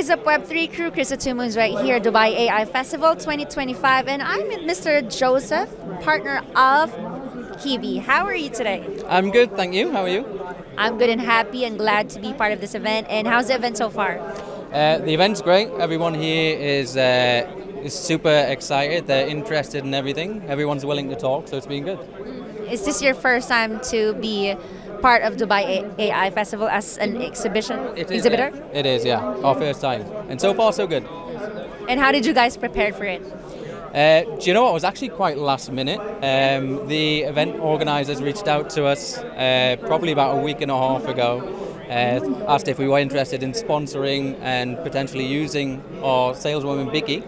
is up, Web3 crew? Krista Tumun's right here, Dubai AI Festival 2025, and I'm with Mr. Joseph, partner of Keybe. How are you today? I'm good, thank you. How are you? I'm good and happy and glad to be part of this event. And how's the event so far? The event's great. Everyone here is super excited. They're interested in everything. Everyone's willing to talk, so it's been good. Is this your first time to be part of Dubai AI Festival as an exhibitor? It is, yeah. Our first time. And so far, so good. And how did you guys prepare for it? Do you know what? It was actually quite last minute. The event organisers reached out to us probably about a week and a half ago, asked if we were interested in sponsoring and potentially using our saleswoman Vicky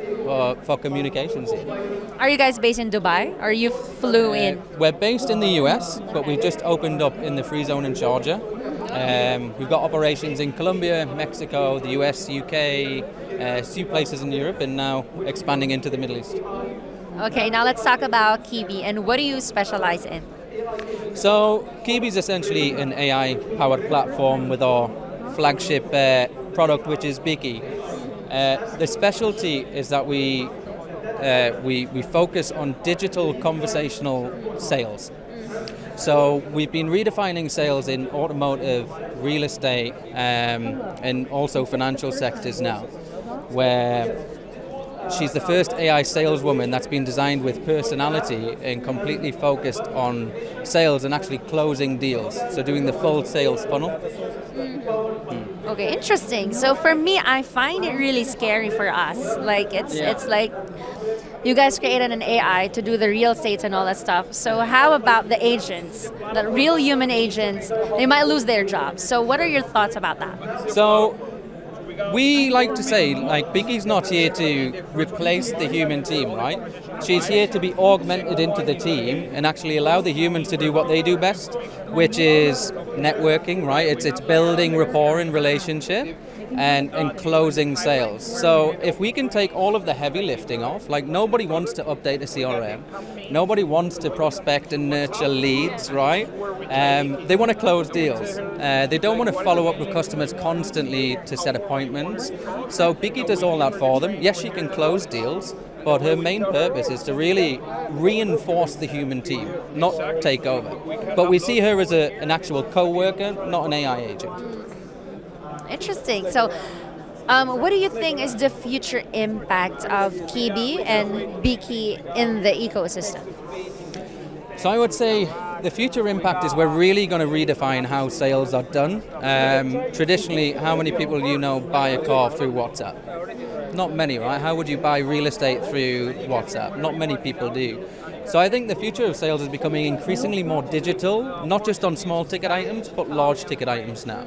for communications here. Are you guys based in Dubai or you flew in? We're based in the US, but we've just opened up in the free zone in Georgia. We've got operations in Colombia, Mexico, the US, UK, a few places in Europe, and now expanding into the Middle East. Okay, now let's talk about Keybe and what do you specialize in? So Keybe is essentially an AI-powered platform with our flagship product, which is Vicky. The specialty is that we focus on digital conversational sales. So we've been redefining sales in automotive, real estate, and also financial sectors now, where she's the first AI saleswoman that's been designed with personality and completely focused on sales and actually closing deals. So doing the full sales funnel. Okay, interesting. So for me, I find it really scary for us. Like it's like you guys created an AI to do the real estate and all that stuff. So how about the agents, the real human agents? They might lose their jobs. So what are your thoughts about that? So we like to say, like, Vicky's not here to replace the human team, right? She's here to be augmented into the team and actually allow the humans to do what they do best, which is networking, right? It's building rapport and relationship and closing sales. So if we can take all of the heavy lifting off, like nobody wants to update a CRM, nobody wants to prospect and nurture leads, right? They want to close deals. They don't want to follow up with customers constantly to set appointments. So Vicky does all that for them. Yes, she can close deals, but her main purpose is to really reinforce the human team, not take over. But we see her as an actual co-worker, not an AI agent. Interesting. So what do you think is the future impact of Keybe and Vicky in the ecosystem? So I would say the future impact is we're really going to redefine how sales are done. Traditionally, how many people you know buy a car through WhatsApp? Not many, right? How would you buy real estate through WhatsApp? Not many people do. So I think the future of sales is becoming increasingly more digital, not just on small ticket items, but large ticket items now.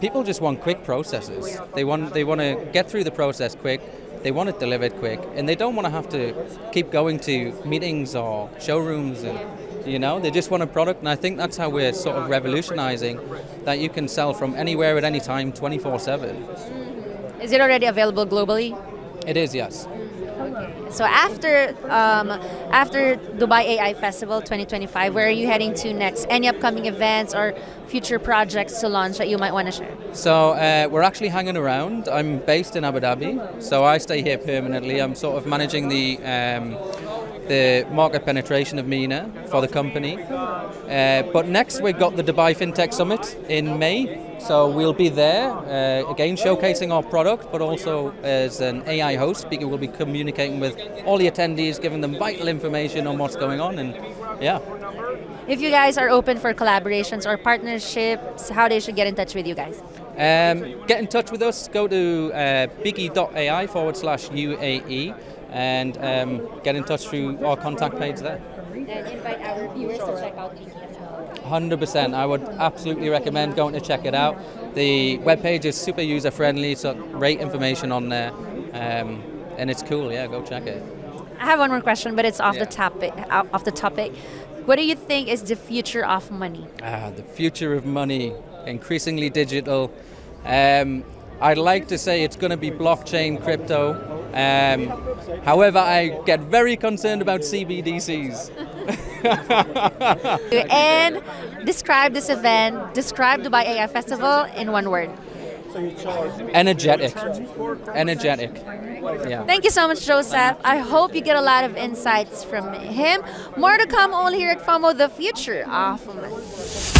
People just want quick processes. They want to get through the process quick. They want it delivered quick, and they don't want to have to keep going to meetings or showrooms, and they just want a product. And I think that's how we're sort of revolutionizing that you can sell from anywhere at any time, 24/7. Is it already available globally? It is, yes. So after Dubai AI Festival 2025, where are you heading to next? Any upcoming events or future projects to launch that you might want to share? So we're actually hanging around. I'm based in Abu Dhabi, so I stay here permanently. I'm sort of managing the market penetration of MENA for the company. But next we've got the Dubai FinTech Summit in May. So we'll be there, again showcasing our product, but also as an AI host, because we'll be communicating with all the attendees, giving them vital information on what's going on, and yeah. If you guys are open for collaborations or partnerships, how they should get in touch with you guys? Get in touch with us, go to biggie.ai/UAE and get in touch through our contact page there. And invite our viewers to check out Keybe as well. 100%. I would absolutely recommend going to check it out. The webpage is super user-friendly, so great information on there. And it's cool, yeah, go check it. I have one more question, but it's off the topic. What do you think is the future of money? The future of money, increasingly digital. I'd like to say it's going to be blockchain, crypto. However, I get very concerned about CBDCs. And describe this event, describe Dubai AI Festival in one word. Energetic. Energetic. Yeah. Thank you so much, Joseph. I hope you get a lot of insights from him. More to come only here at FOMO, the future of women.